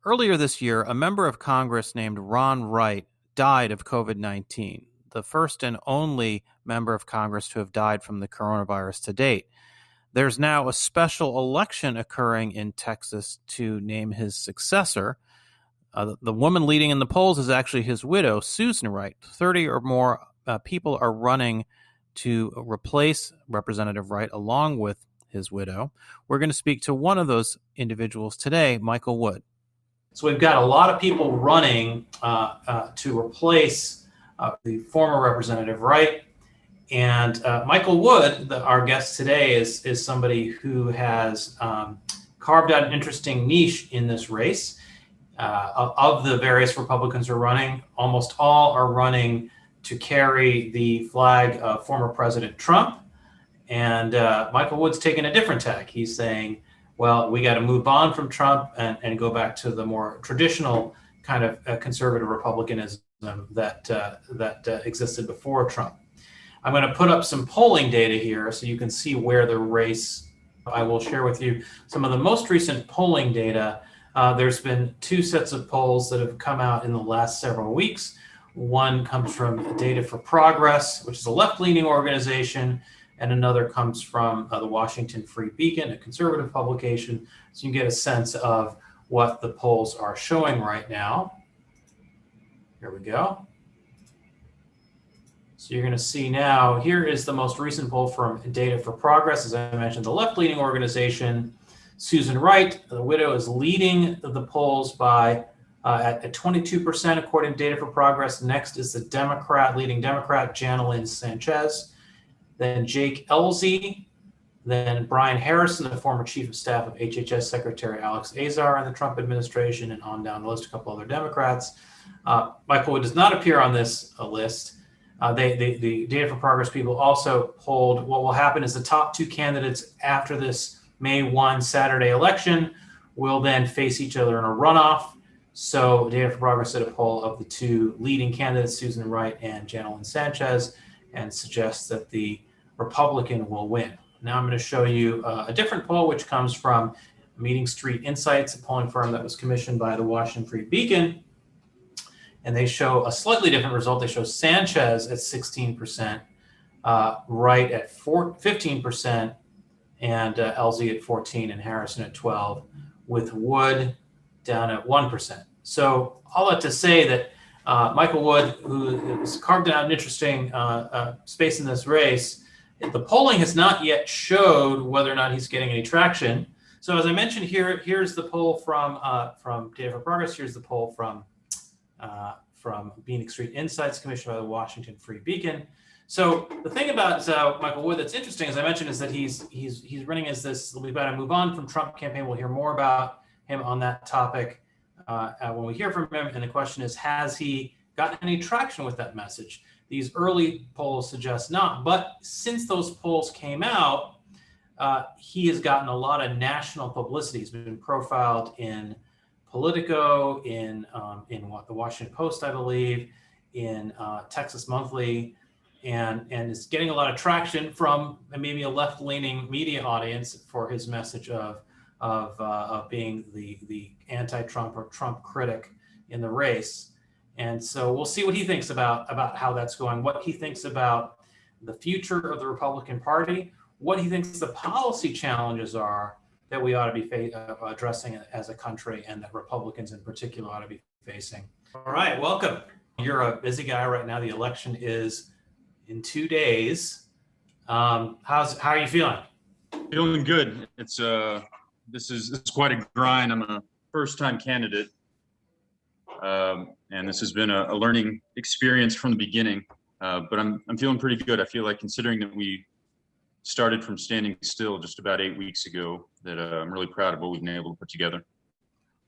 Earlier this year, a member of Congress named Ron Wright died of COVID-19, the first and only member of Congress to have died from the coronavirus to date. There's now a special election occurring in Texas to name his successor. The woman leading in the polls is actually his widow, Susan Wright. 30 or more people are running to replace Representative Wright along with his widow. We're going to speak to one of those individuals today, Michael Wood. So we've got a lot of people running to replace the former Representative Wright. And Michael Wood, our guest today, is somebody who has carved out an interesting niche in this race. Of the various Republicans who are running, almost all are running to carry the flag of former President Trump. And Michael Wood's taking a different tack. He's saying, well, we got to move on from Trump and go back to the more traditional kind of conservative Republicanism that existed before Trump. I'm going to put up some polling data here so you can see where the race. I will share with you some of the most recent polling data. There's been two sets of polls that have come out in the last several weeks. One comes from Data for Progress, which is a left-leaning organization, and another comes from the Washington Free Beacon, a conservative publication. So you get a sense of what the polls are showing right now. Here we go. So you're going to see now, here is the most recent poll from Data for Progress. As I mentioned, the left-leaning organization. Susan Wright, the widow, is leading the polls by at 22% according to Data for Progress. Next is the leading Democrat, Janelyn Sanchez. Then Jake Ellzey, then Brian Harrison, the former chief of staff of HHS Secretary Alex Azar in the Trump administration, and on down the list, a couple other Democrats. Michael Wood does not appear on this list. The Data for Progress people also polled what will happen is the top two candidates after this May 1 Saturday election will then face each other in a runoff. So Data for Progress did a poll of the two leading candidates, Susan Wright and Janelyn Sanchez, and suggests that the Republican will win. Now I'm going to show you a different poll, which comes from Meeting Street Insights, a polling firm that was commissioned by the Washington Free Beacon. And they show a slightly different result. They show Sanchez at 16%, Wright at 15%, and Ellzey at 14%, and Harrison at 12%, with Wood down at 1%. So all that to say that Michael Wood, who has carved out an interesting space in this race, the polling has not yet showed whether or not he's getting any traction. So as I mentioned, here's the poll from Data for Progress. Here's the poll from Meeting Street Insights, commissioned by the Washington Free Beacon. So the thing about Michael Wood that's interesting, as I mentioned, is that he's running as this. We've got to move on from Trump campaign. We'll hear more about him on that topic when we hear from him. And the question is, has he gotten any traction with that message? These early polls suggest not. But since those polls came out, he has gotten a lot of national publicity. He's been profiled in Politico, in the Washington Post, I believe, in Texas Monthly, and is getting a lot of traction from maybe a left-leaning media audience for his message of being the anti-Trump or Trump critic in the race. And so we'll see what he thinks about how that's going, what he thinks about the future of the Republican Party, what he thinks the policy challenges are that we ought to be addressing as a country, and that Republicans in particular ought to be facing. All right, welcome. You're a busy guy right now. The election is in 2 days. How are you feeling? Feeling good. It's this is quite a grind. I'm a first-time candidate, and this has been a learning experience from the beginning. But I'm feeling pretty good. I feel like, considering that we started from standing still just about 8 weeks ago, that I'm really proud of what we've been able to put together.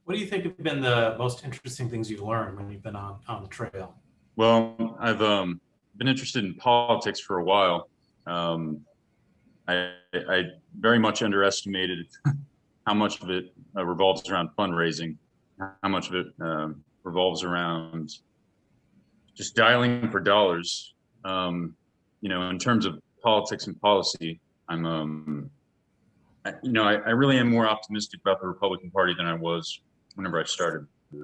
What do you think have been the most interesting things you've learned when you've been on the trail? Well, I've been interested in politics for a while. I very much underestimated how much of it revolves around fundraising, how much of it revolves around just dialing for dollars. In terms of politics and policy, I really am more optimistic about the Republican Party than I was whenever I started this.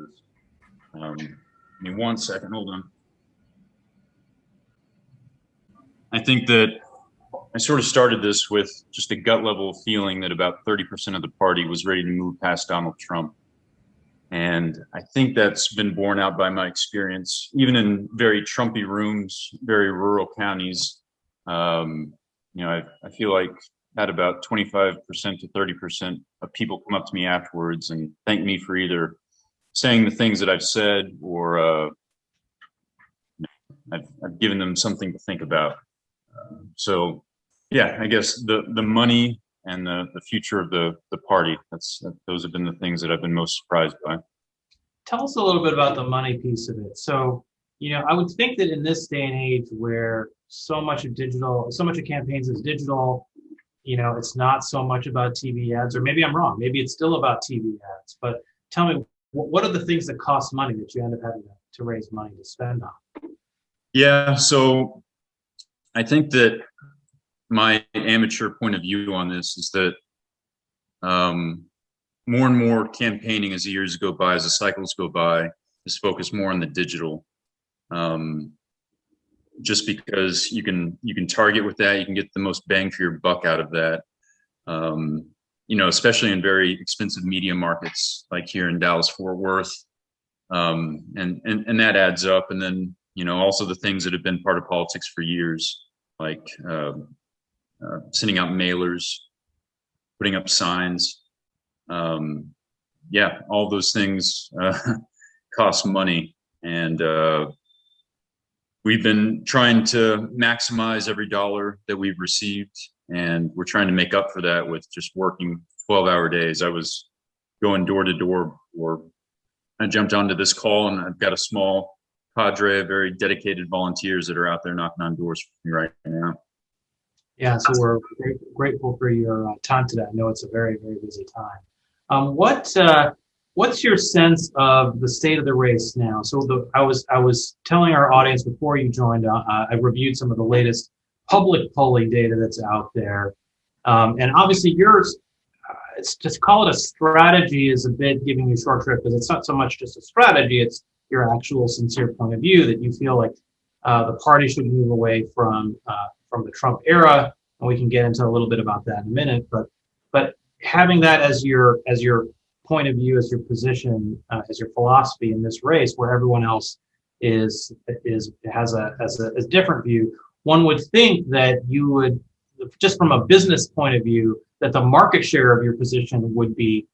Give me 1 second, hold on. I think that I sort of started this with just a gut level feeling that about 30% of the party was ready to move past Donald Trump. And I think that's been borne out by my experience, even in very Trumpy rooms, very rural counties. I feel like I had about 25% to 30% of people come up to me afterwards and thank me for either saying the things that I've said or I've given them something to think about. So, yeah, I guess the money and the future of the party, those have been the things that I've been most surprised by. Tell us a little bit about the money piece of it. So, I would think that in this day and age where so much of campaigns is digital, it's not so much about TV ads, or maybe I'm wrong. Maybe it's still about TV ads. But tell me, what are the things that cost money that you end up having to raise money to spend on? Yeah, so I think that my amateur point of view on this is that more and more campaigning as the years go by, as the cycles go by, is focused more on the digital. Just because you can target with that, you can get the most bang for your buck out of that. Especially in very expensive media markets like here in Dallas, Fort Worth, and that adds up. And then also the things that have been part of politics for years, like sending out mailers, putting up signs. All those things cost money, and we've been trying to maximize every dollar that we've received, and we're trying to make up for that with just working 12-hour days. I was going door to door, or I jumped onto this call, and I've got a small cadre of very dedicated volunteers that are out there knocking on doors for me right now. Yeah, so we're grateful for your time today. I know it's a very, very busy time. What's your sense of the state of the race now? So I was telling our audience before you joined, I reviewed some of the latest public polling data that's out there, and obviously yours, it's just call it a strategy is a bit giving you short shrift, because it's not so much just a strategy; it's your actual sincere point of view that you feel like the party should move away from the Trump era, and we can get into a little bit about that in a minute. But having that as your point of view, as your position, as your philosophy in this race, where everyone else has a different view, one would think that you would, just from a business point of view, that the market share of your position would be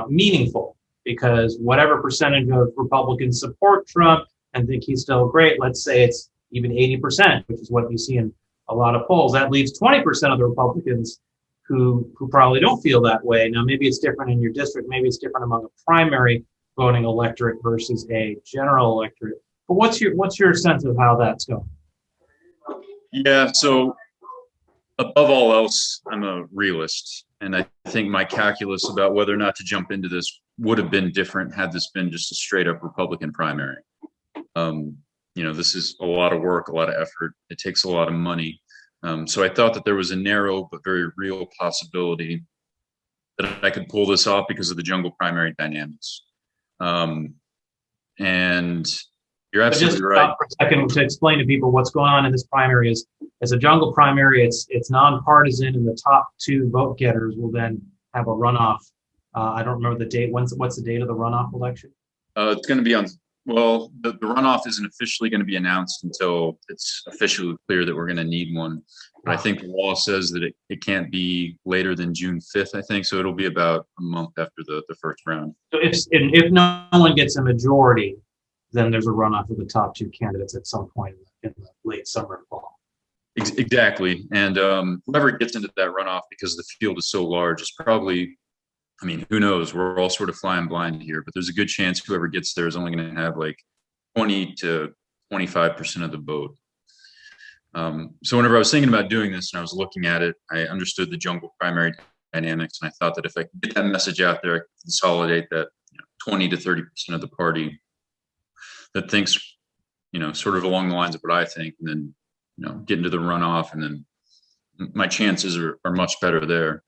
meaningful, because whatever percentage of Republicans support Trump and think he's still great, let's say it's even 80%, which is what you see in a lot of polls, that leaves 20% of the Republicans who probably don't feel that way. Now, maybe it's different in your district, maybe it's different among a primary voting electorate versus a general electorate. But what's your sense of how that's going? Yeah, so above all else, I'm a realist, and I think my calculus about whether or not to jump into this would have been different had this been just a straight up Republican primary. This is a lot of work, a lot of effort. It takes a lot of money. So I thought that there was a narrow but very real possibility that I could pull this off because of the jungle primary dynamics. And you're absolutely right. Stop for a second to explain to people what's going on in this primary. Is a jungle primary. It's nonpartisan, and the top two vote getters will then have a runoff. I don't remember the date. What's the date of the runoff election? It's going to be on. Well, the runoff isn't officially going to be announced until it's officially clear that we're going to need one. But I think the law says that it can't be later than June 5th, I think. So it'll be about a month after the first round. So if no one gets a majority, then there's a runoff of the top two candidates at some point in the late summer and fall. Exactly. And whoever gets into that runoff, because the field is so large, is probably, who knows? We're all sort of flying blind here, but there's a good chance whoever gets there is only going to have like 20 to 25% of the vote. So whenever I was thinking about doing this and I was looking at it, I understood the jungle primary dynamics, and I thought that if I could get that message out there, I could consolidate that 20 to 30% of the party that thinks, sort of along the lines of what I think, and then, get into the runoff, and then my chances are much better there.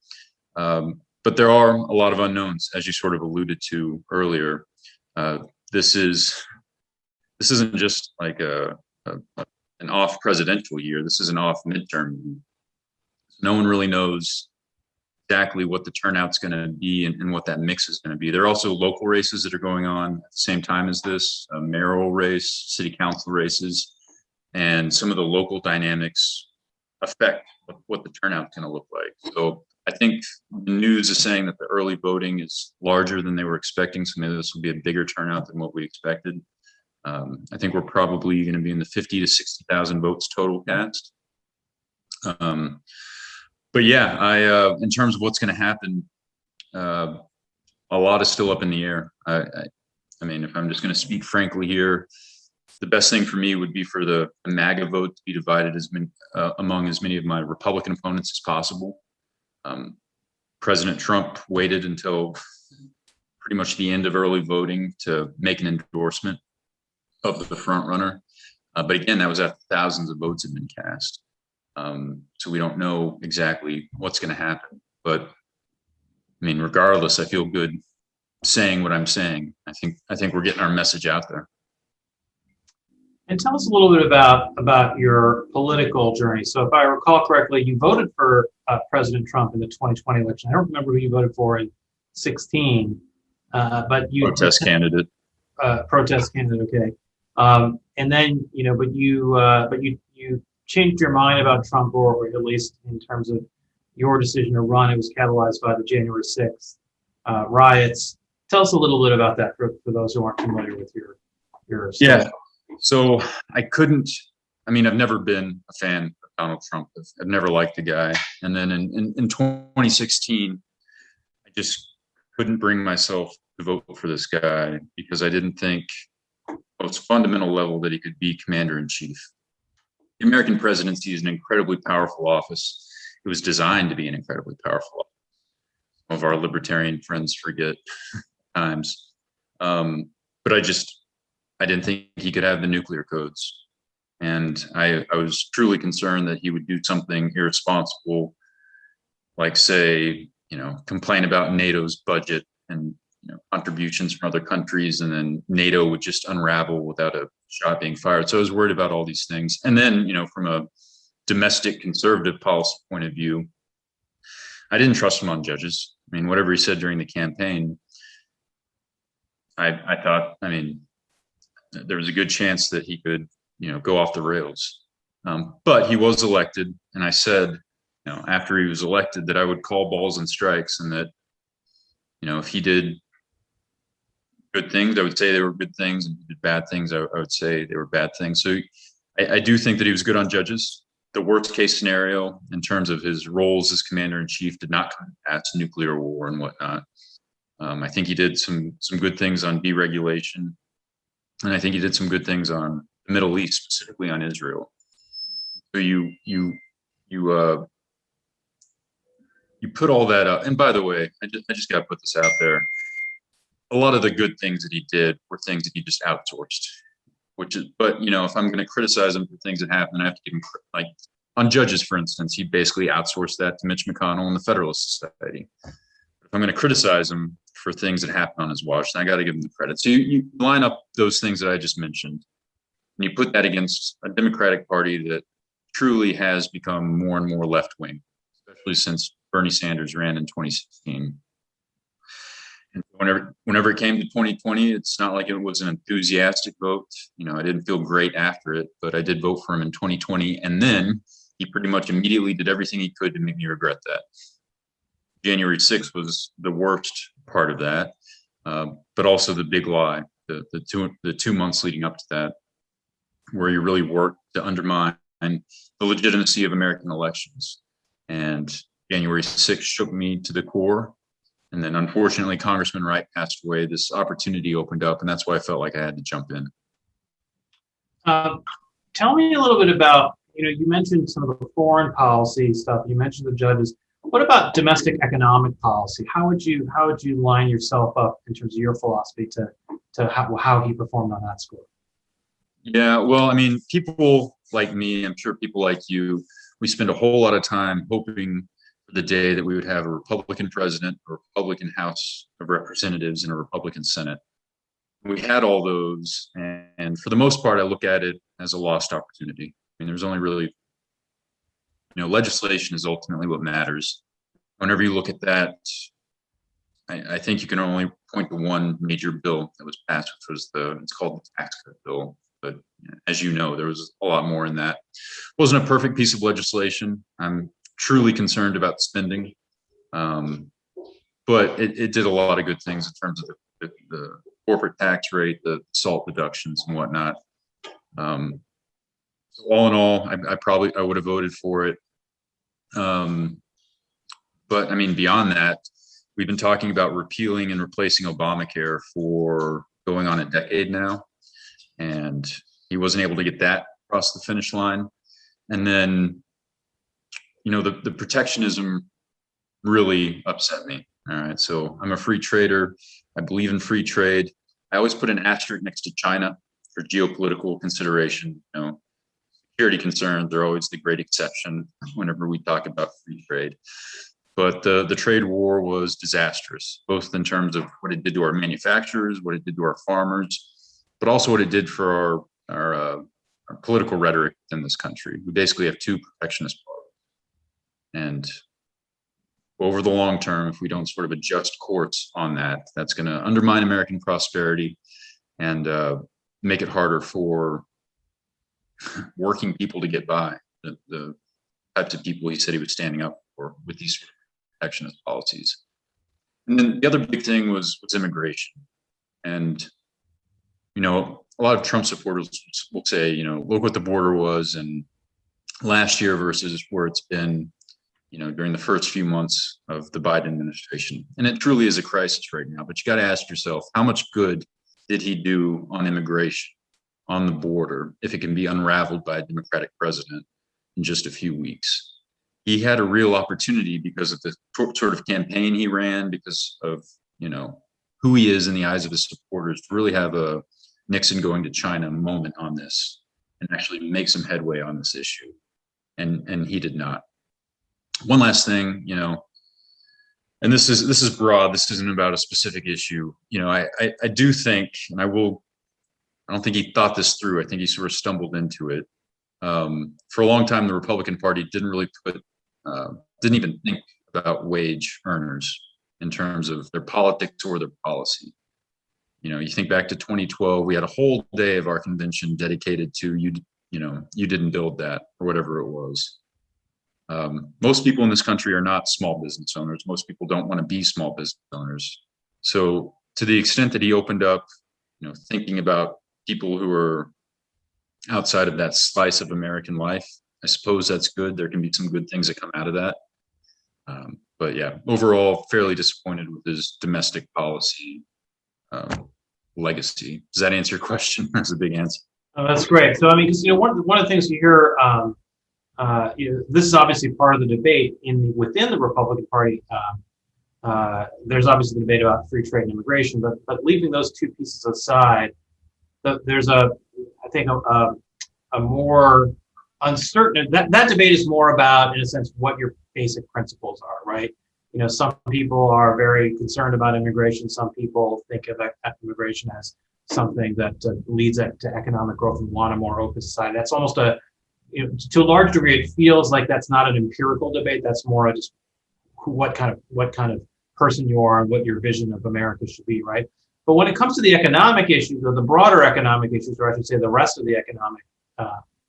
but there are a lot of unknowns, as you sort of alluded to earlier. This isn't just like an off presidential year. This is an off midterm year. No one really knows exactly what the turnout's going to be and what that mix is going to be. There are also local races that are going on at the same time as this, a mayoral race, city council races, and some of the local dynamics affect what the turnout's going to look like. So I think the news is saying that the early voting is larger than they were expecting, so maybe this will be a bigger turnout than what we expected. I think we're probably going to be in the 50 to 60,000 votes total cast. But yeah, in terms of what's going to happen, a lot is still up in the air. I mean, if I'm just going to speak frankly here, the best thing for me would be for the MAGA vote to be divided among as many of my Republican opponents as possible. President Trump waited until pretty much the end of early voting to make an endorsement of the front runner. But again, that was after thousands of votes had been cast. So we don't know exactly what's going to happen. But I mean, regardless, I feel good saying what I'm saying. I think we're getting our message out there. And tell us a little bit about your political journey. So if I recall correctly, you voted for President Trump in the 2020 election. I don't remember who you voted for in 16, but you Protest candidate. Protest candidate, okay. And then but you changed your mind about Trump, or at least in terms of your decision to run. It was catalyzed by the January 6th riots. Tell us a little bit about that for those who aren't familiar with your story. Yeah. So I've never been a fan of Donald Trump. I've never liked the guy. And then in 2016, I just couldn't bring myself to vote for this guy because I didn't think most fundamental level that he could be commander-in-chief. The American presidency is an incredibly powerful office. It was designed to be an incredibly powerful office. Some of our libertarian friends forget times. But I didn't think he could have the nuclear codes. And I was truly concerned that he would do something irresponsible, like say, complain about NATO's budget and contributions from other countries, and then NATO would just unravel without a shot being fired. So I was worried about all these things. And then, from a domestic conservative policy point of view, I didn't trust him on judges. I mean, whatever he said during the campaign, I thought, there was a good chance that he could, go off the rails. But he was elected, and I said, after he was elected, that I would call balls and strikes, and that, if he did good things, I would say they were good things, and if he did bad things, I would say they were bad things. So I do think that he was good on judges. The worst case scenario in terms of his roles as commander-in-chief did not come to pass, nuclear war and whatnot. I think he did some good things on deregulation. And I think he did some good things on the Middle East, specifically on Israel. So you put all that up. And by the way, I just got to put this out there. A lot of the good things that he did were things that he just outsourced. But if I'm going to criticize him for things that happened, I have to give him, like on judges, for instance, he basically outsourced that to Mitch McConnell and the Federalist Society. If I'm going to criticize him for things that happened on his watch, then I got to give him the credit. So you line up those things that I just mentioned, and you put that against a Democratic Party that truly has become more and more left-wing, especially since Bernie Sanders ran in 2016. And whenever it came to 2020, it's not like it was an enthusiastic vote. I didn't feel great after it, but I did vote for him in 2020. And then he pretty much immediately did everything he could to make me regret that. January 6th was the worst part of that, but also the big lie, the 2 months leading up to that, where you really worked to undermine the legitimacy of American elections. And January 6th shook me to the core. And then unfortunately, Congressman Wright passed away. This opportunity opened up, and that's why I felt like I had to jump in. Tell me a little bit about, you mentioned some of the foreign policy stuff. You mentioned the judges. What about domestic economic policy? How would you line yourself up in terms of your philosophy to how he performed on that score? Yeah, well, people like me, I'm sure people like you, we spend a whole lot of time hoping for the day that we would have a Republican president, a Republican House of Representatives, and a Republican Senate. We had all those, and for the most part, I look at it as a lost opportunity. I mean, there's only really, legislation is ultimately what matters. Whenever you look at that, I think you can only point to one major bill that was passed, which was it's called the tax cut bill. But as you know, there was a lot more in that. It wasn't a perfect piece of legislation. I'm truly concerned about spending, but it did a lot of good things in terms of the corporate tax rate, the SALT deductions and whatnot. So all in all, I would have voted for it. But I mean, beyond that, we've been talking about repealing and replacing Obamacare for going on a decade now, and he wasn't able to get that across the finish line. And then, the protectionism really upset me. All right, so I'm a free trader. I believe in free trade. I always put an asterisk next to China for geopolitical consideration. Security concerns are always the great exception whenever we talk about free trade. But the trade war was disastrous, both in terms of what it did to our manufacturers, what it did to our farmers, but also what it did for our political rhetoric in this country. We basically have two protectionist parties. And over the long term, if we don't sort of adjust course on that, that's going to undermine American prosperity and make it harder for working people to get by, the types of people he said he was standing up for with these protectionist policies. And then the other big thing was immigration. And, a lot of Trump supporters will say, look what the border was and last year versus where it's been, during the first few months of the Biden administration. And it truly is a crisis right now, but you got to ask yourself, how much good did he do on immigration, on the border, if it can be unraveled by a Democratic president in just a few weeks? He had a real opportunity because of the sort of campaign he ran, because of, who he is in the eyes of his supporters, to really have a Nixon going to China moment on this and actually make some headway on this issue. And he did not. One last thing, and this is broad. This isn't about a specific issue. I do think, and I don't think he thought this through. I think he sort of stumbled into it. For a long time, the Republican Party didn't even think about wage earners in terms of their politics or their policy. You think back to 2012, we had a whole day of our convention dedicated to you didn't build that, or whatever it was. Most people in this country are not small business owners. Most people don't want to be small business owners. So to the extent that he opened up, thinking about people who are outside of that slice of American life, I suppose that's good. There can be some good things that come out of that. But yeah, overall, fairly disappointed with his domestic policy legacy. Does that answer your question? That's a big answer. Oh, that's great. So, I mean, because, one of the things you hear, this is obviously part of the debate within the Republican Party. There's obviously the debate about free trade and immigration, but leaving those two pieces aside, there's I think a more uncertain, that debate is more about, in a sense, what your basic principles are, right? Some people are very concerned about immigration. Some people think of immigration as something that leads to economic growth and want a more open society. That's almost to a large degree, it feels like that's not an empirical debate. That's more just what kind of person you are and what your vision of America should be, right? But when it comes to the economic issues, or the broader economic issues, or I should say the rest of the economic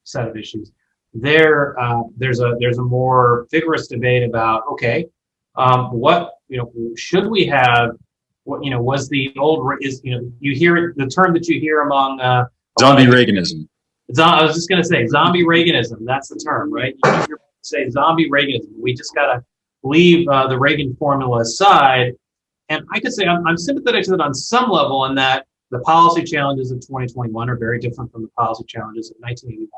set of issues, there's a more vigorous debate about, okay, what should we have? What was the old you hear the term that you hear among zombie Reaganism. I was just going to say zombie Reaganism. That's the term, right? You hear people say zombie Reaganism. We just got to leave the Reagan formula aside. And I could say I'm sympathetic to that on some level, in that the policy challenges of 2021 are very different from the policy challenges of 1981.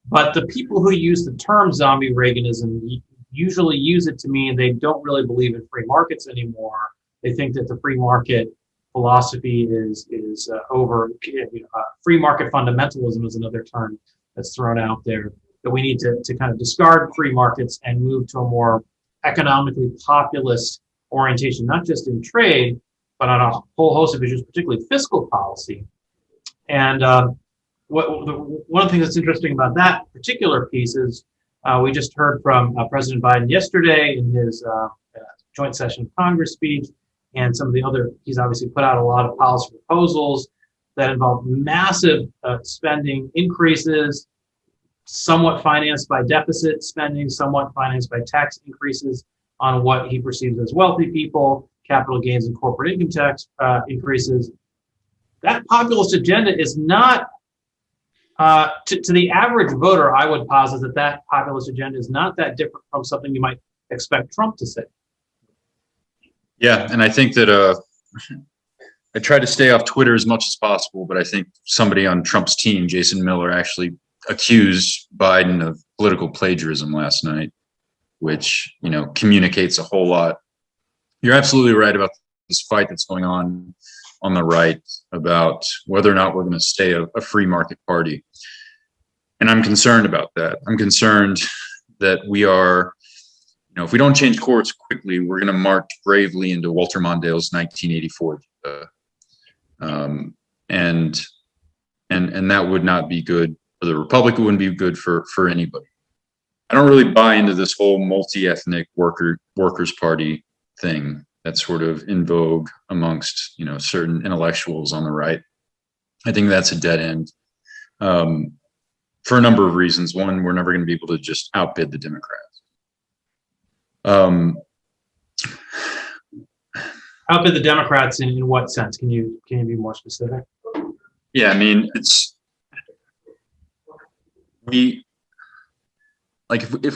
But the people who use the term zombie Reaganism usually use it to mean they don't really believe in free markets anymore. They think that the free market philosophy is over. Free market fundamentalism is another term that's thrown out there, that we need to kind of discard free markets and move to a more economically populist orientation, not just in trade, but on a whole host of issues, particularly fiscal policy. And one of the things that's interesting about that particular piece is we just heard from President Biden yesterday in his joint session of Congress speech, and some of the other, he's obviously put out a lot of policy proposals that involve massive spending increases, somewhat financed by deficit spending, somewhat financed by tax increases on what he perceives as wealthy people, capital gains and corporate income tax increases. That populist agenda is not, to the average voter, I would posit that populist agenda is not that different from something you might expect Trump to say. Yeah, and I think that I try to stay off Twitter as much as possible, but I think somebody on Trump's team, Jason Miller, actually accused Biden of political plagiarism last night, which, you know, communicates a whole lot. You're absolutely right about this fight that's going on the right about whether or not we're going to stay a free market party. And I'm concerned about that. I'm concerned that we are, you know, if we don't change course quickly, we're going to march bravely into Walter Mondale's 1984. And that would not be good for the Republic. It wouldn't be good for anybody. I don't really buy into this whole multi-ethnic workers party thing that's sort of in vogue amongst, you know, certain intellectuals on the right. I think that's a dead end for a number of reasons. One, we're never going to be able to just outbid the Democrats. Outbid the Democrats in what sense? Can you be more specific? Yeah, I mean, if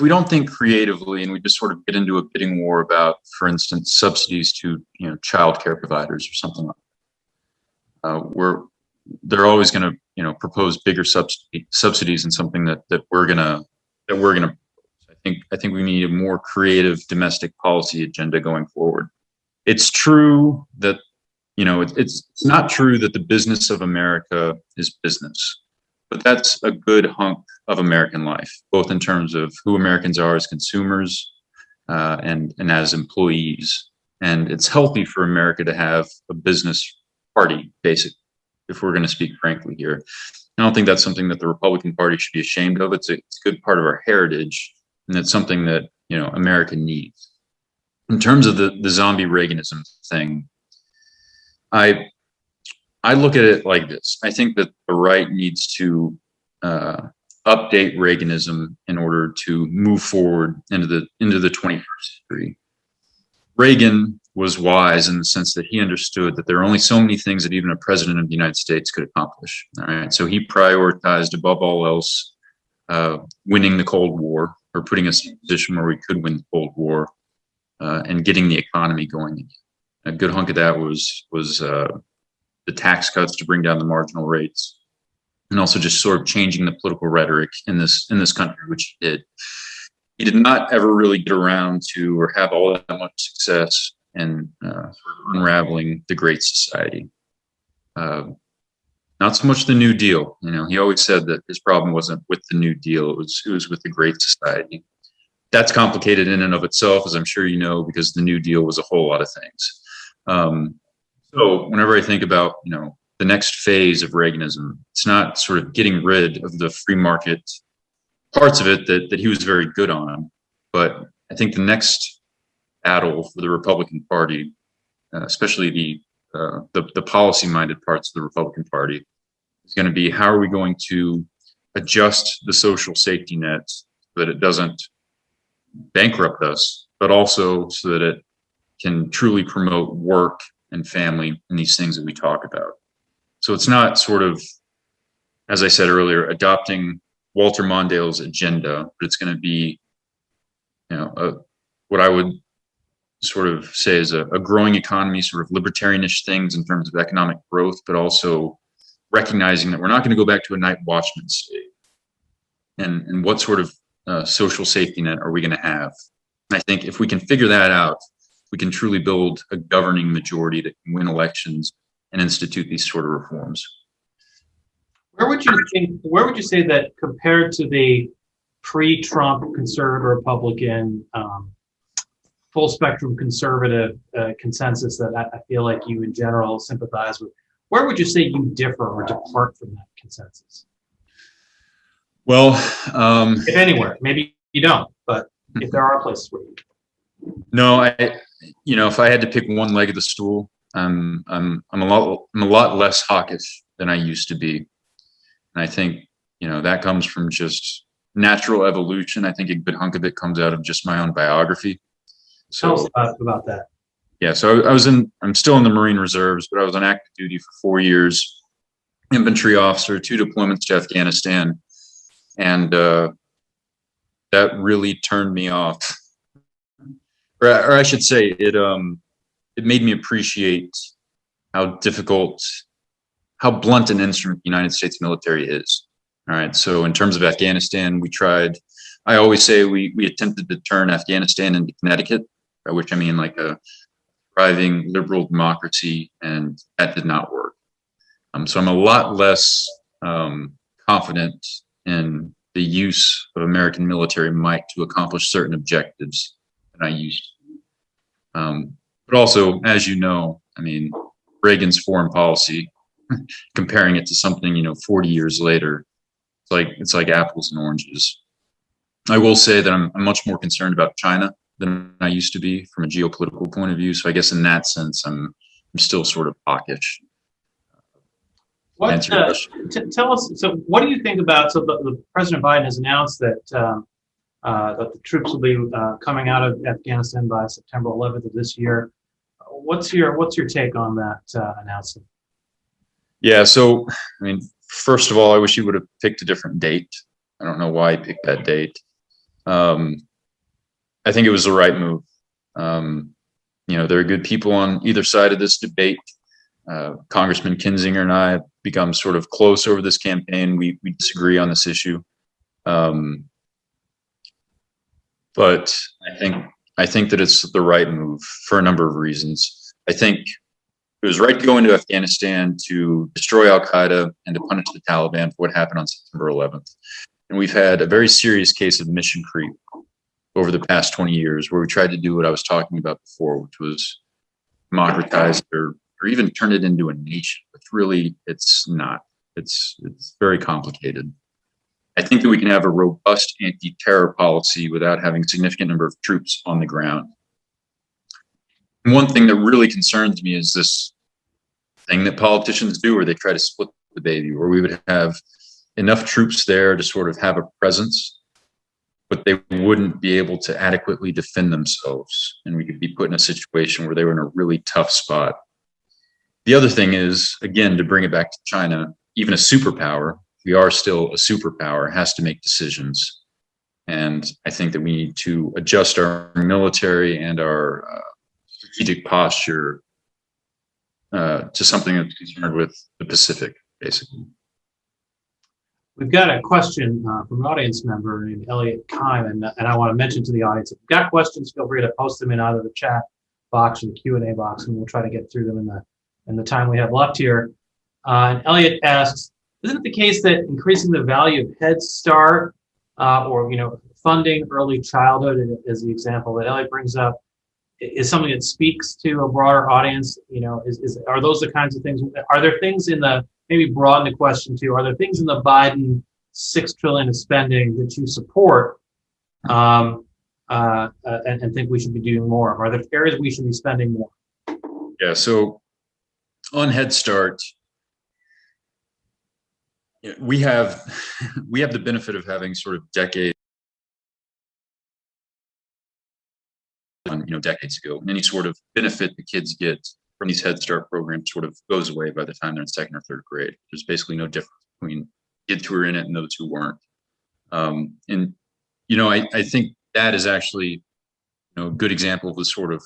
we don't think creatively and we just sort of get into a bidding war about, for instance, subsidies to, you know, child care providers or something like that, they're always going to, you know, propose bigger subsidies and something that we're gonna. I think we need a more creative domestic policy agenda going forward. It's true that, you know, it's not true that the business of America is business, but that's a good hunk of American life, both in terms of who Americans are as consumers and as employees. And it's healthy for America to have a business party, basically, if we're going to speak frankly here. I don't think that's something that the Republican Party should be ashamed of. It's a good part of our heritage, and it's something that, you know, America needs. In terms of the zombie Reaganism thing, I look at it like this. I think that the right needs to update Reaganism in order to move forward into the 21st century. Reagan was wise in the sense that he understood that there are only so many things that even a president of the United States could accomplish. All right, so he prioritized above all else winning the Cold War, or putting us in a position where we could win the Cold War, and getting the economy going. A good hunk of that was the tax cuts to bring down the marginal rates, and also just sort of changing the political rhetoric in this country, which he did. He did not ever really get around to or have all that much success in unraveling the Great Society. Not so much the New Deal. You know, he always said that his problem wasn't with the New Deal; it was with the Great Society. That's complicated in and of itself, as I'm sure you know, because the New Deal was a whole lot of things. So whenever I think about, you know, the next phase of Reaganism, it's not sort of getting rid of the free market parts of it that he was very good on, but I think the next battle for the Republican Party, especially the policy-minded parts of the Republican Party, is going to be how are we going to adjust the social safety net so that it doesn't bankrupt us, but also so that it can truly promote work and family and these things that we talk about. So it's not sort of, as I said earlier, adopting Walter Mondale's agenda, but it's going to be, you know, what I would sort of say is a growing economy, sort of libertarianish things in terms of economic growth, but also recognizing that we're not going to go back to a night watchman state. And what sort of social safety net are we going to have? And I think if we can figure that out, we can truly build a governing majority that can win elections and institute these sort of reforms. Where would you say that compared to the pre-Trump conservative Republican full spectrum conservative consensus that I feel like you in general sympathize with. Where would you say you differ or depart from that consensus? Well, if anywhere, maybe you don't, but if there are places where you do. No, if I had to pick one leg of the stool, I'm a lot less hawkish than I used to be. And I think, that comes from just natural evolution. I think a good hunk of it comes out of just my own biography. Tell So us about that. yeah, so I'm still in the Marine Reserves, but I was on active duty for 4 years, infantry officer, 2 deployments to Afghanistan. And that really turned me off. Or I should say, it made me appreciate how difficult, how blunt an instrument the United States military is. All right. So in terms of Afghanistan, I always say we attempted to turn Afghanistan into Connecticut, by which I mean like a thriving liberal democracy, and that did not work. So I'm a lot less confident in the use of American military might to accomplish certain objectives than I used to. But also, as you know, I mean, Reagan's foreign policy, comparing it to something 40 years later, it's like apples and oranges. I will say that I'm much more concerned about China than I used to be from a geopolitical point of view. So I guess in that sense, I'm still sort of hawkish. Tell us. So, what do you think about? So, the President Biden has announced that that the troops will be coming out of Afghanistan by September 11th of this year. What's your take on that announcement? Yeah. So, I mean, first of all, I wish he would have picked a different date. I don't know why he picked that date. I think it was the right move. There are good people on either side of this debate. Congressman Kinzinger and I have become sort of close over this campaign. We disagree on this issue. But I think that it's the right move for a number of reasons. I think it was right to go into Afghanistan to destroy Al-Qaeda and to punish the Taliban for what happened on September 11th. And we've had a very serious case of mission creep over the past 20 years, where we tried to do what I was talking about before, which was democratize or even turn it into a nation, which really it's not. It's very complicated. I think that we can have a robust anti-terror policy without having a significant number of troops on the ground. And one thing that really concerns me is this thing that politicians do, where they try to split the baby, where we would have enough troops there to sort of have a presence, but they wouldn't be able to adequately defend themselves. And we could be put in a situation where they were in a really tough spot. The other thing is, again, to bring it back to China, even a superpower, we are still a superpower, has to make decisions. And I think that we need to adjust our military and our strategic posture to something that's concerned with the Pacific, basically. We've got a question from an audience member named Elliot Kime, and I want to mention to the audience, if you've got questions, feel free to post them in either the chat box or the Q&A box, and we'll try to get through them in the time we have left here. And Elliot asks, isn't it the case that increasing the value of Head Start or funding early childhood, as the example that Elliot brings up, is something that speaks to a broader audience? Are those the kinds of things? Are there things in the, maybe broaden the question to, are there things in the Biden $6 trillion of spending that you support and think we should be doing more? Are there areas we should be spending more? Yeah. So on Head Start, we have the benefit of having sort of decades ago, and any sort of benefit the kids get from these Head Start programs sort of goes away by the time they're in second or third grade. There's basically no difference between kids who are in it and those who weren't. I think that is actually a good example of the sort of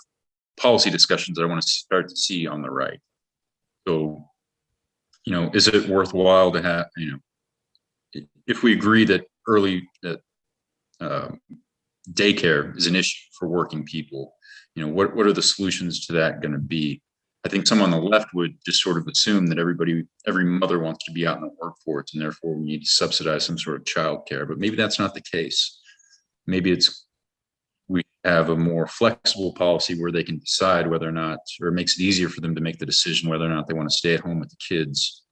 policy discussions that I want to start to see on the right. So, is it worthwhile to have, if we agree that daycare is an issue for working people, what are the solutions to that going to be? I think some on the left would just sort of assume that every mother wants to be out in the workforce, and therefore we need to subsidize some sort of childcare. But maybe that's not the case. Maybe we have a more flexible policy where they can decide whether or not, or it makes it easier for them to make the decision whether or not they want to stay at home with the kids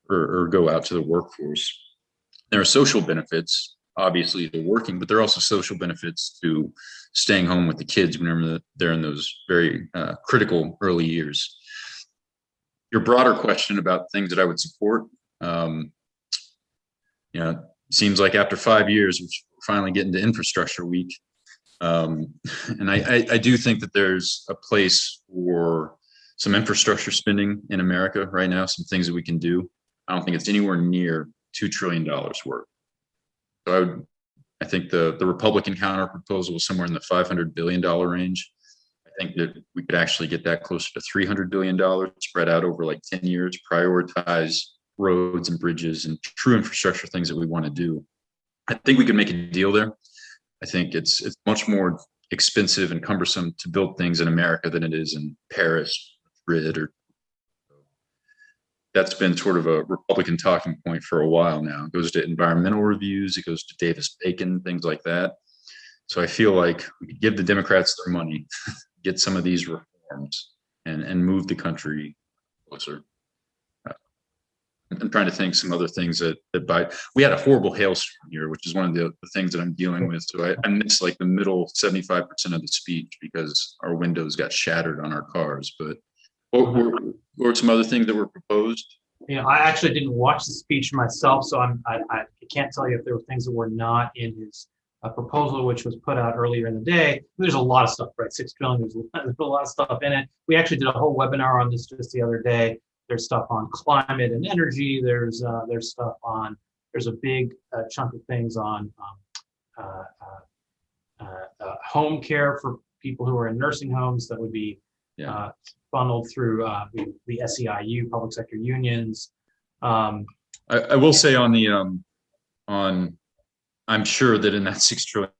or go out to the workforce. There are social benefits, obviously, to working, but there are also social benefits to staying home with the kids whenever they're in those very critical early years. Your broader question about things that I would support, seems like after 5 years, we're finally getting to infrastructure week. And I do think that there's a place for some infrastructure spending in America right now, some things that we can do. I don't think it's anywhere near $2 trillion worth. So I think the Republican counter proposal was somewhere in the $500 billion range. I think that we could actually get that closer to $300 billion spread out over like 10 years, prioritize roads and bridges and true infrastructure things that we want to do. I think we could make a deal there. I think it's much more expensive and cumbersome to build things in America than it is in Paris, Madrid, or that's been sort of a Republican talking point for a while now. It goes to environmental reviews, it goes to Davis-Bacon, things like that. So I feel like we could give the Democrats their money, get some of these reforms, and move the country closer. I'm trying to think some other things that we had a horrible hailstorm here, which is one of the things that I'm dealing with. So I missed like the middle 75% of the speech because our windows got shattered on our cars. But what were some other things that were proposed? I actually didn't watch the speech myself, so I can't tell you if there were things that were not in his proposal, which was put out earlier in the day. There's a lot of stuff, right? $6 trillion, there's a lot of stuff in it. We actually did a whole webinar on this just the other day. There's stuff on climate and energy. There's stuff on, there's a big chunk of things on home care for people who are in nursing homes that would be funneled through the SEIU, public sector unions. I will say on the I'm sure that in that $6 trillion,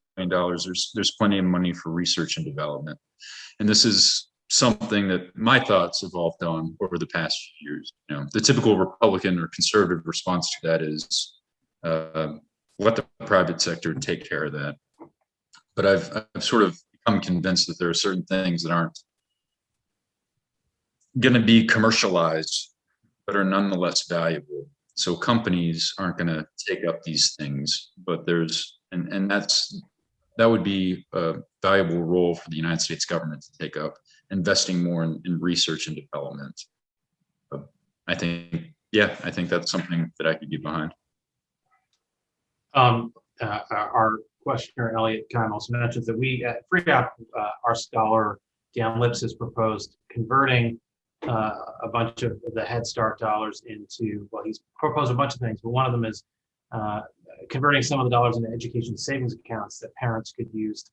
there's plenty of money for research and development, and this is something that my thoughts evolved on over the past few years. The typical Republican or conservative response to that is let the private sector take care of that. But I've sort of become convinced that there are certain things that aren't going to be commercialized, but are nonetheless valuable. So companies aren't going to take up these things, but that would be a valuable role for the United States government to take up, investing more in research and development. I think that's something that I could get behind. Our questioner, Elliot Kime, also mentions that we at FREOPP, our scholar, Dan Lips, has proposed converting a bunch of the Head Start dollars into, well, he's proposed a bunch of things, but one of them is converting some of the dollars into education savings accounts that parents could use to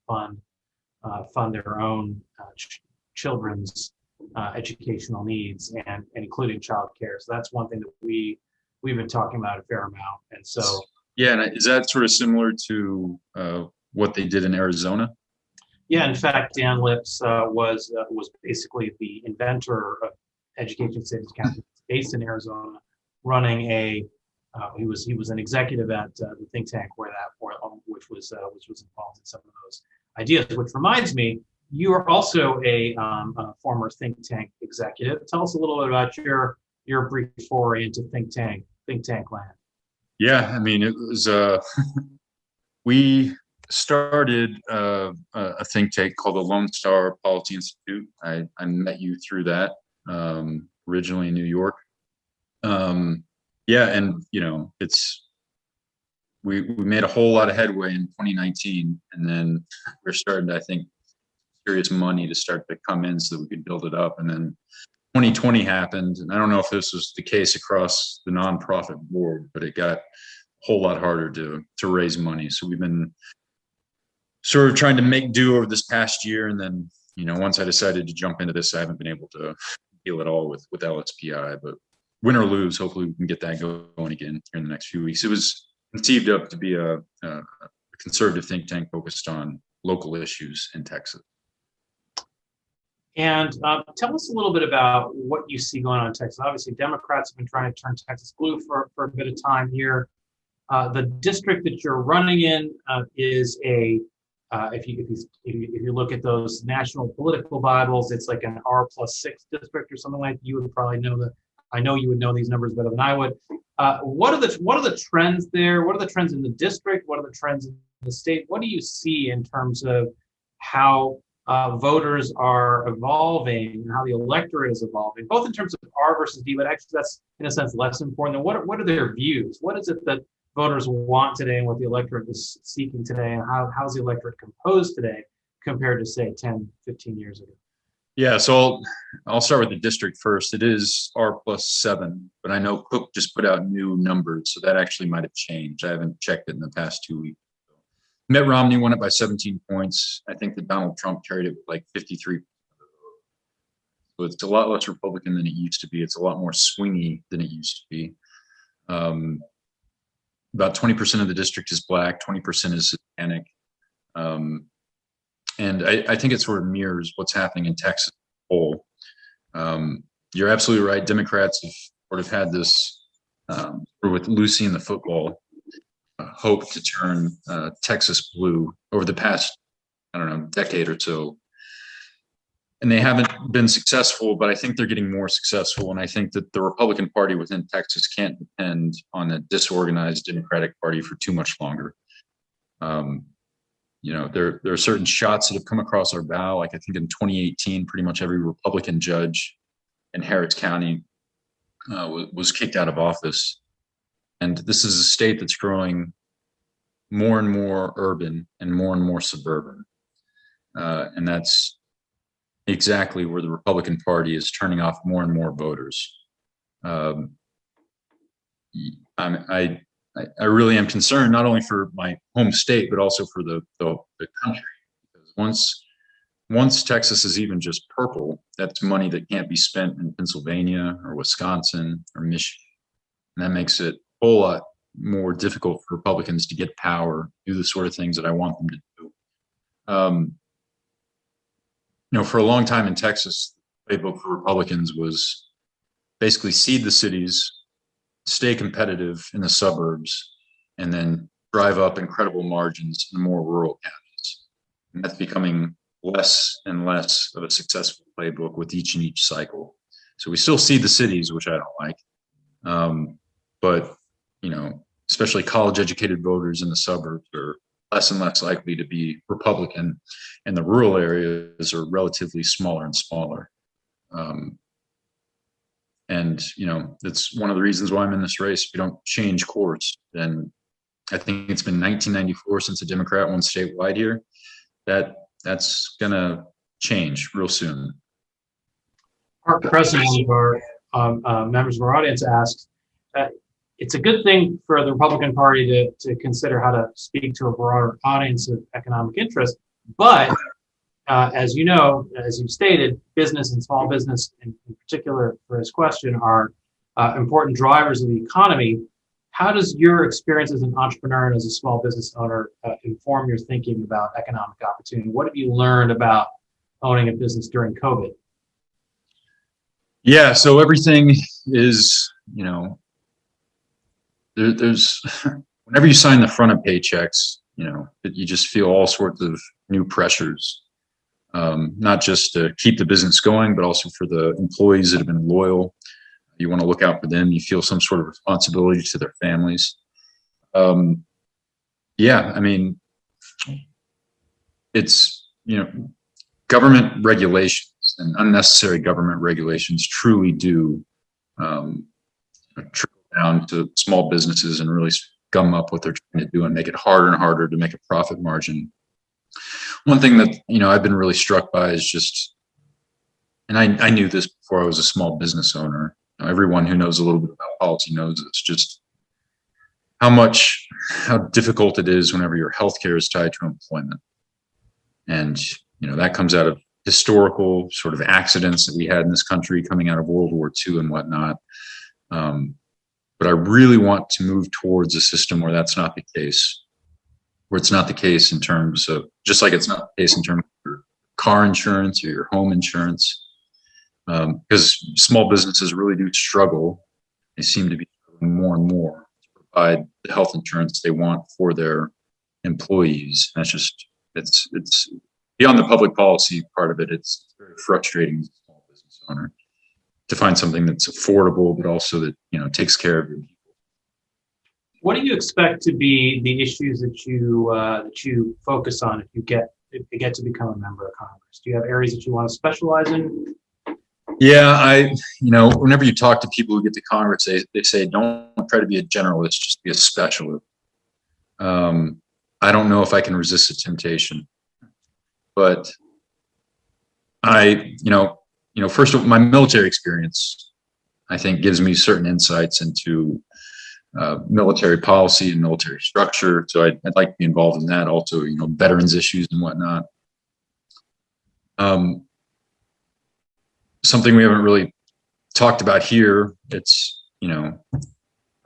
fund their own children's educational needs, and including child care. So that's one thing that we've been talking about a fair amount. And so and is that sort of similar to what they did in Arizona? Yeah, in fact, Dan Lips was basically the inventor of education savings accounts, based in Arizona, running he was an executive at the think tank which was involved in some of those ideas. Which reminds me, you are also a former think tank executive. Tell us a little bit about your brief foray into think tank land. Yeah, I mean, it was we started a think tank called the Lone Star Policy Institute. I met you through that, originally in New York. And we made a whole lot of headway in 2019, and then we're starting to, I think, serious money to start to come in so that we could build it up. And then 2020 happened, and I don't know if this was the case across the nonprofit board, but it got a whole lot harder to raise money. So we've been sort of trying to make do over this past year. And then, once I decided to jump into this, I haven't been able to deal at all with LSPI, but win or lose, hopefully we can get that going again here in the next few weeks. It was conceived up to be a conservative think tank focused on local issues in Texas. And tell us a little bit about what you see going on in Texas. Obviously, Democrats have been trying to turn Texas blue for a bit of time here. The district that you're running in is a if you look at those national political Bibles, it's like an R+6 district or something like that. You would probably know that. I know you would know these numbers better than I would. What are the trends there? What are the trends in the district? What are the trends in the state? What do you see in terms of how voters are evolving and how the electorate is evolving, both in terms of R versus D, but actually that's in a sense less important. And what are their views? What is it that voters want today and what the electorate is seeking today, and how's the electorate composed today compared to, say, 10, 15 years ago? Yeah, so I'll start with the district first. It is R+7, but I know Cook just put out new numbers, so that actually might have changed. I haven't checked it in the past 2 weeks. Mitt Romney won it by 17 points. I think that Donald Trump carried it with like 53. So it's a lot less Republican than it used to be. It's a lot more swingy than it used to be. About 20% of the district is black, 20% is Hispanic. And I think it sort of mirrors what's happening in Texas as a whole. You're absolutely right. Democrats have sort of had this, with Lucy and the football, hope to turn Texas blue over the past, I don't know, decade or so. And they haven't been successful, but I think they're getting more successful. And I think that the Republican Party within Texas can't depend on a disorganized Democratic Party for too much longer. There are certain shots that have come across our bow. Like I think in 2018, pretty much every Republican judge in Harris County was kicked out of office. And this is a state that's growing more and more urban and more suburban. And that's exactly where the Republican Party is turning off more and more voters. I really am concerned not only for my home state, but also for the country. Because once Texas is even just purple, that's money that can't be spent in Pennsylvania or Wisconsin or Michigan. And that makes it a whole lot more difficult for Republicans to get power, do the sort of things that I want them to do. For a long time in Texas, the playbook for Republicans was basically seed the cities, stay competitive in the suburbs, and then drive up incredible margins in more rural counties. And that's becoming less and less of a successful playbook with each cycle. So we still see the cities, which I don't like. But, especially college educated voters in the suburbs are less and less likely to be Republican, and the rural areas are relatively smaller and smaller. That's one of the reasons why I'm in this race. If you don't change course, then I think it's been 1994 since a Democrat won statewide here. That's gonna change real soon. Our president of our members of our audience asked, it's a good thing for the Republican Party to consider how to speak to a broader audience of economic interest, but as you know, as you've stated, business and small business in particular for his question are important drivers of the economy. How does your experience as an entrepreneur and as a small business owner inform your thinking about economic opportunity? What have you learned about owning a business during COVID? Yeah, so everything is, there's whenever you sign the front of paychecks, you just feel all sorts of new pressures. Not just to keep the business going, but also for the employees that have been loyal. You want to look out for them. You feel some sort of responsibility to their families. It's, government regulations and unnecessary government regulations truly do trickle down to small businesses and really gum up what they're trying to do and make it harder and harder to make a profit margin. One thing that, I've been really struck by is just, and I knew this before I was a small business owner. Everyone who knows a little bit about policy knows it's just how difficult it is whenever your healthcare is tied to employment. And, that comes out of historical sort of accidents that we had in this country coming out of World War II and whatnot. But I really want to move towards a system where that's not the case. Where it's not the case in terms of, just like it's not the case in terms of your car insurance or your home insurance, because small businesses really do struggle. They seem to be struggling more and more to provide the health insurance they want for their employees. That's just it's beyond the public policy part of it. It's very frustrating as a small business owner to find something that's affordable, but also that, you know, takes care of your people. What do you expect to be the issues that you focus on if you get to become a member of Congress? Do you have areas that you want to specialize in? Yeah, you know, whenever you talk to people who get to Congress, they say, don't try to be a generalist, just be a specialist. I don't know if I can resist the temptation, but you know, first of all, my military experience, I think, gives me certain insights into military policy and military structure. So I'd like to be involved in that. Also, you know, veterans issues and whatnot. Something we haven't really talked about here. It's, you know,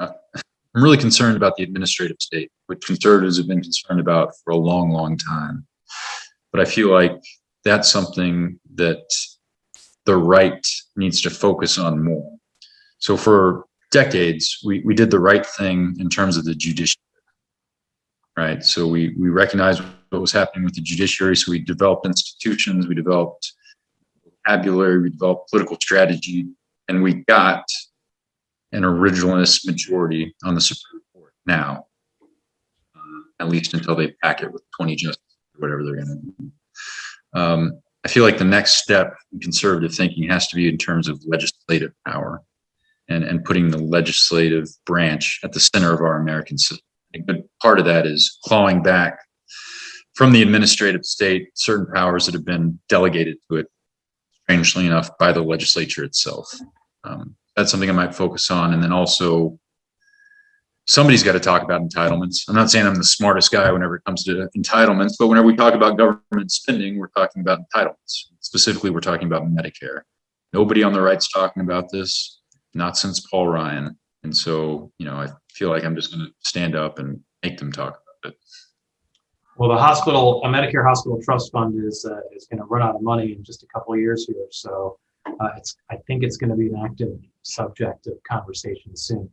I'm really concerned about the administrative state, which conservatives have been concerned about for a long, long time. But I feel like that's something that the right needs to focus on more. So for decades, we did the right thing in terms of the judiciary, right? So we recognized what was happening with the judiciary. So we developed institutions, we developed vocabulary, we developed political strategy, and we got an originalist majority on the Supreme Court now, at least until they pack it with 20 justices or whatever they're going to do. I feel like the next step in conservative thinking has to be in terms of legislative power and putting the legislative branch at the center of our American system. A good part of that is clawing back from the administrative state certain powers that have been delegated to it, strangely enough, by the legislature itself. That's something I might focus on. And then also, somebody's got to talk about entitlements. I'm not saying I'm the smartest guy whenever it comes to entitlements, but whenever we talk about government spending, we're talking about entitlements. Specifically, we're talking about Medicare. Nobody on the right's talking about this, not since Paul Ryan. And so, you know, I feel like I'm just going to stand up and make them talk about it. Well, a Medicare hospital trust fund is going to run out of money in just a couple of years here. So I think it's going to be an active subject of conversation soon.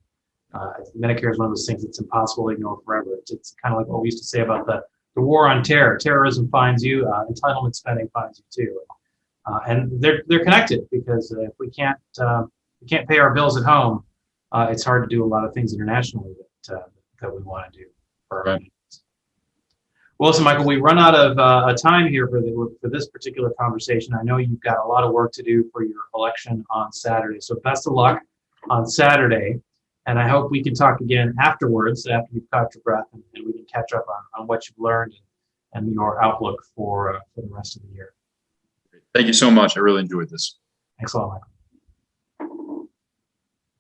Medicare is one of those things that's impossible to ignore forever. It's kind of like what we used to say about the war on terror. Terrorism finds you, entitlement spending finds you too. And they're connected, because if we can't pay our bills at home, it's hard to do a lot of things internationally that we want to do for our country. Well, listen, Michael, we run out of time here for this particular conversation. I know you've got a lot of work to do for your election on Saturday. So best of luck on Saturday. And I hope we can talk again afterwards, after you've caught your breath, and we can catch up on what you've learned and your outlook for the rest of the year. Thank you so much. I really enjoyed this. Thanks a lot, Michael.